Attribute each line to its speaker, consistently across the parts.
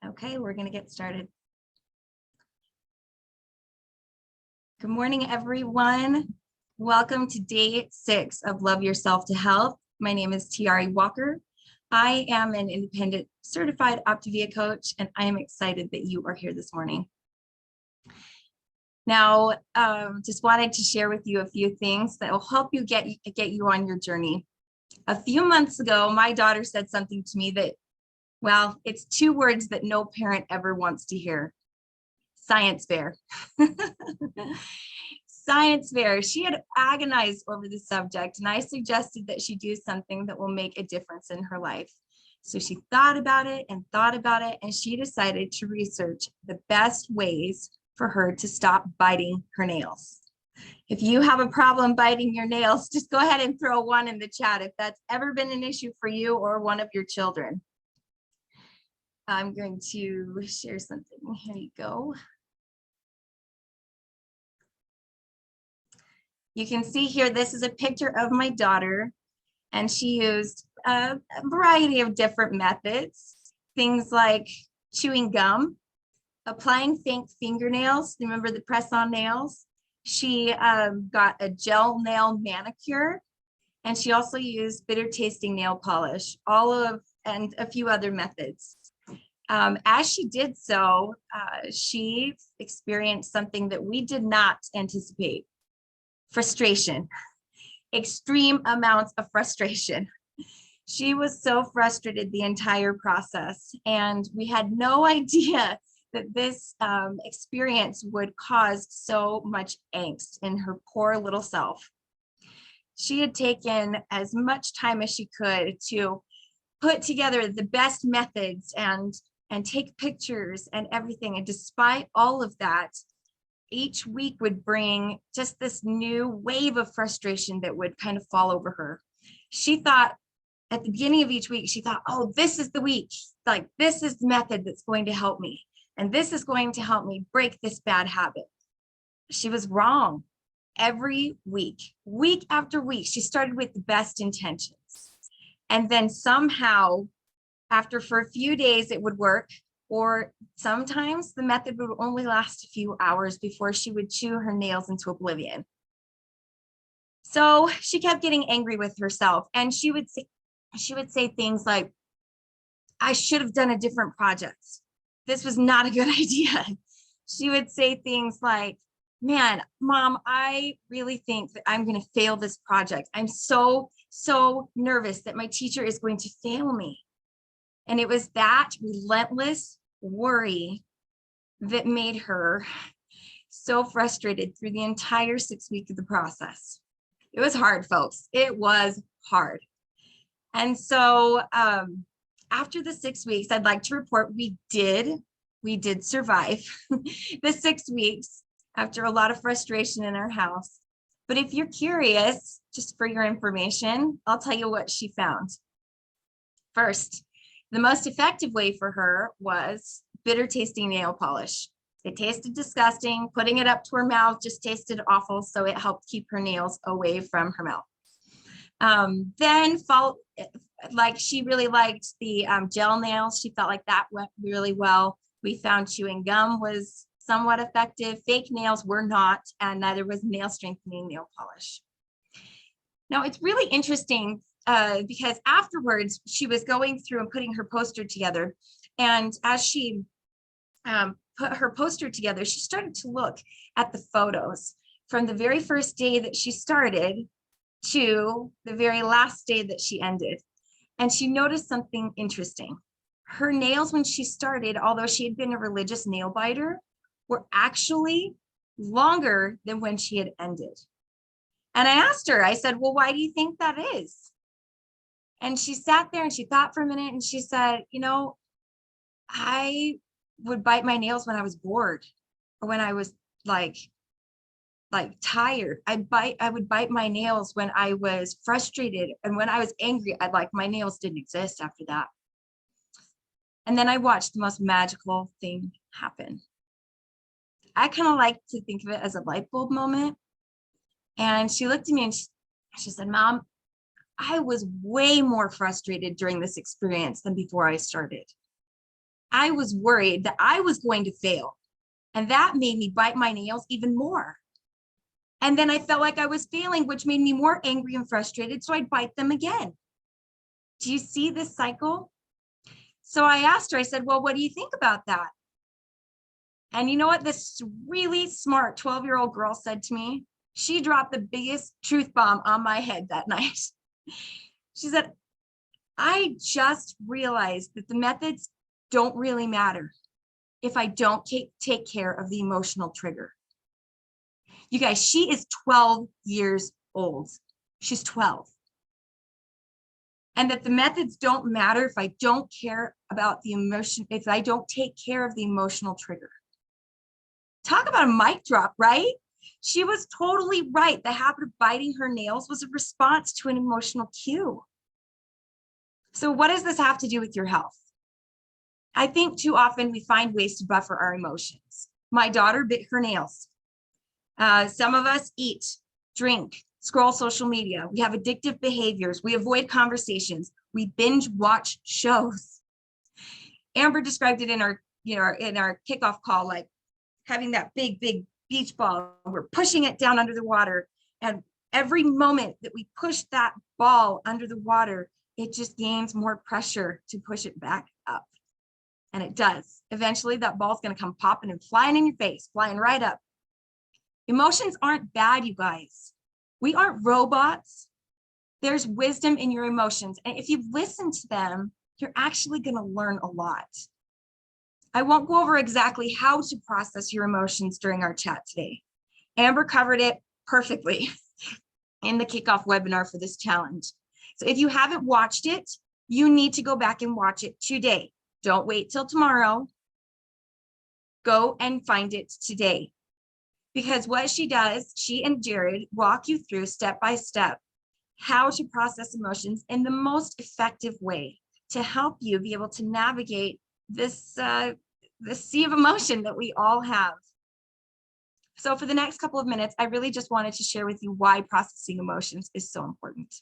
Speaker 1: Okay, we're going to get started. Good morning, everyone. Welcome to day 6 of Love Yourself to Health. My name is Tiare Walker. I am an independent certified Optavia coach, and I am excited that you are here this morning. Now, just wanted to share with you a few things that will help you get you on your journey. A few months ago, my daughter said something to me that, well, it's 2 words that no parent ever wants to hear. Science fair. Science fair. She had agonized over the subject, and I suggested that she do something that will make a difference in her life. So she thought about it, and she decided to research the best ways for her to stop biting her nails. If you have a problem biting your nails, just go ahead and throw 1 in the chat if that's ever been an issue for you or one of your children. I'm going to share something. Here you go. You can see here, this is a picture of my daughter, and she used a variety of different methods, things like chewing gum, applying fake fingernails. Remember the press-on nails? She got a gel nail manicure, and she also used bitter tasting nail polish, and a few other methods. As she did so, she experienced something that we did not anticipate. Frustration, extreme amounts of frustration. She was so frustrated the entire process, and we had no idea that this experience would cause so much angst in her poor little self. She had taken as much time as she could to put together the best methods and take pictures and everything, and despite all of that, each week would bring just this new wave of frustration that would kind of fall over her. She thought at the beginning of each week, she thought, oh, this is the week. Like, this is the method that's going to help me. And this is going to help me break this bad habit. She was wrong. Every week, week after week, she started with the best intentions. And then somehow, for a few days, it would work. Or sometimes the method would only last a few hours before she would chew her nails into oblivion. So she kept getting angry with herself, and she would say things like, I should have done a different project. This was not a good idea. She would say things like, man, Mom, I really think that I'm going to fail this project. I'm so nervous that my teacher is going to fail me. And it was that relentless worry that made her so frustrated through the entire 6 weeks of the process. It was hard, folks. It was hard. And so after the 6 weeks, I'd like to report we did survive the 6 weeks after a lot of frustration in our house. But if you're curious, just for your information, I'll tell you what she found. First, the most effective way for her was bitter tasting nail polish. It tasted disgusting. Putting it up to her mouth just tasted awful, so it helped keep her nails away from her mouth. She really liked the gel nails. She felt like that went really well. We found chewing gum was somewhat effective. Fake nails were not, and neither was nail strengthening nail polish. Now, it's really interesting because afterwards she was going through and putting her poster together. And as she put her poster together, she started to look at the photos from the very first day that she started to the very last day that she ended. And she noticed something interesting. Her nails when she started, although she had been a religious nail biter, were actually longer than when she had ended. And I asked her, I said, well, why do you think that is? And she sat there and she thought for a minute, and she said, you know, I would bite my nails when I was bored, or when I was like tired. I would bite my nails when I was frustrated, and when I was angry, my nails didn't exist after that. And then I watched the most magical thing happen. I kind of like to think of it as a light bulb moment. And she looked at me and she said, Mom, I was way more frustrated during this experience than before I started. I was worried that I was going to fail. And that made me bite my nails even more. And then I felt like I was failing, which made me more angry and frustrated. So I'd bite them again. Do you see this cycle? So I asked her, I said, well, what do you think about that? And you know what this really smart 12-year-old girl said to me? She dropped the biggest truth bomb on my head that night. She said, I just realized that the methods don't really matter if I don't take care of the emotional trigger. You guys, she is 12 years old. She's 12. And that the methods don't matter if I don't care about the emotion, if I don't take care of the emotional trigger. Talk about a mic drop, right? She was totally right. The habit of biting her nails was a response to an emotional cue. So what does this have to do with your health? I think too often we find ways to buffer our emotions. My daughter bit her nails. Some of us eat, drink, scroll social media. We have addictive behaviors. We avoid conversations. We binge watch shows. Amber described it in our kickoff call, like having that big beach ball. We're pushing it down under the water. And every moment that we push that ball under the water, it just gains more pressure to push it back up. And it does. Eventually that ball's going to come popping and flying in your face, flying right up. Emotions aren't bad, you guys. We aren't robots. There's wisdom in your emotions. And if you listen to them, you're actually going to learn a lot. I won't go over exactly how to process your emotions during our chat today. Amber covered it perfectly in the kickoff webinar for this challenge. So if you haven't watched it, you need to go back and watch it today. Don't wait till tomorrow. Go and find it today. Because what she does, she and Jared walk you through step by step how to process emotions in the most effective way to help you be able to navigate this sea of emotion that we all have. So for the next couple of minutes, I really just wanted to share with you why processing emotions is so important.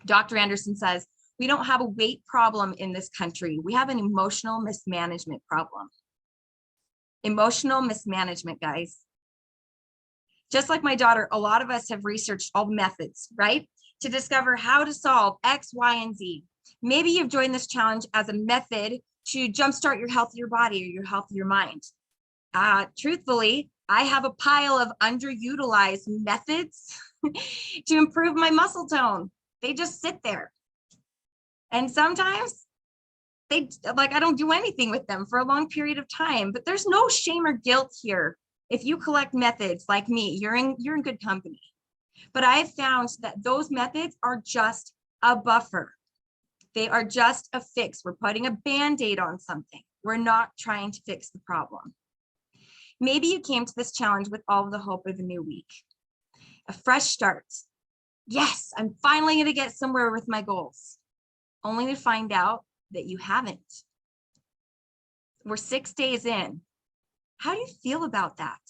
Speaker 1: Dr. Anderson says, we don't have a weight problem in this country. We have an emotional mismanagement problem. Emotional mismanagement, guys. Just like my daughter, a lot of us have researched all the methods, right? To discover how to solve X, Y, and Z. Maybe you've joined this challenge as a method to jumpstart your healthier body or your healthier mind. Truthfully, I have a pile of underutilized methods to improve my muscle tone. They just sit there. And sometimes I don't do anything with them for a long period of time, but there's no shame or guilt here. If you collect methods like me, you're in good company. But I've found that those methods are just a buffer. They are just a fix. We're putting a Band-Aid on something. We're not trying to fix the problem. Maybe you came to this challenge with all the hope of a new week, a fresh start. Yes, I'm finally going to get somewhere with my goals, only to find out that you haven't. We're 6 days in. How do you feel about that?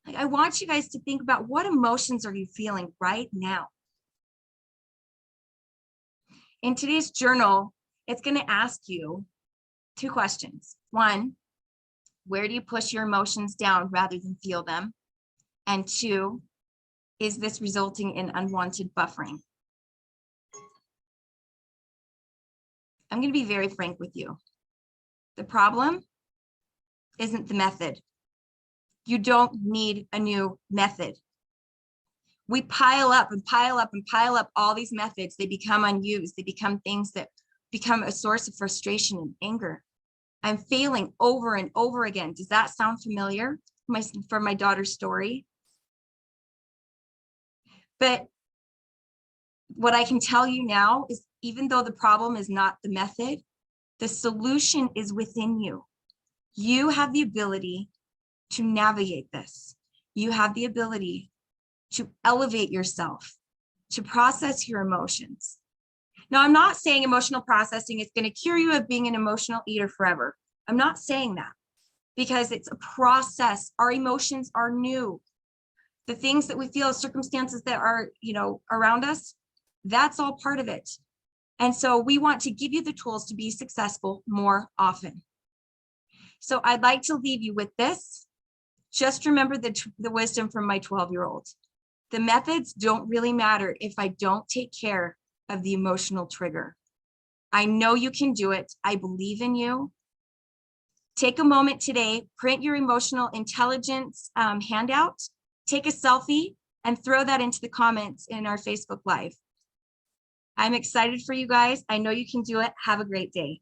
Speaker 1: Like, I want you guys to think about what emotions are you feeling right now? In today's journal, it's going to ask you 2 questions. 1, where do you push your emotions down rather than feel them? And 2, is this resulting in unwanted buffering? I'm going to be very frank with you. The problem isn't the method. You don't need a new method. We pile up and pile up and pile up all these methods. They become unused. They become things that become a source of frustration and anger. I'm failing over and over again. Does that sound familiar for my daughter's story? But what I can tell you now is, even though the problem is not the method, the solution is within you. You have the ability to navigate this. You have the ability to elevate yourself, to process your emotions. Now, I'm not saying emotional processing is going to cure you of being an emotional eater forever. I'm not saying that, because it's a process. Our emotions are new. The things that we feel, circumstances that are, around us, that's all part of it. And so we want to give you the tools to be successful more often. So I'd like to leave you with this. Just remember the wisdom from my 12-year-old. The methods don't really matter if I don't take care of the emotional trigger. I know you can do it. I believe in you. Take a moment today, print your emotional intelligence handout, take a selfie, and throw that into the comments in our Facebook Live. I'm excited for you guys. I know you can do it. Have a great day.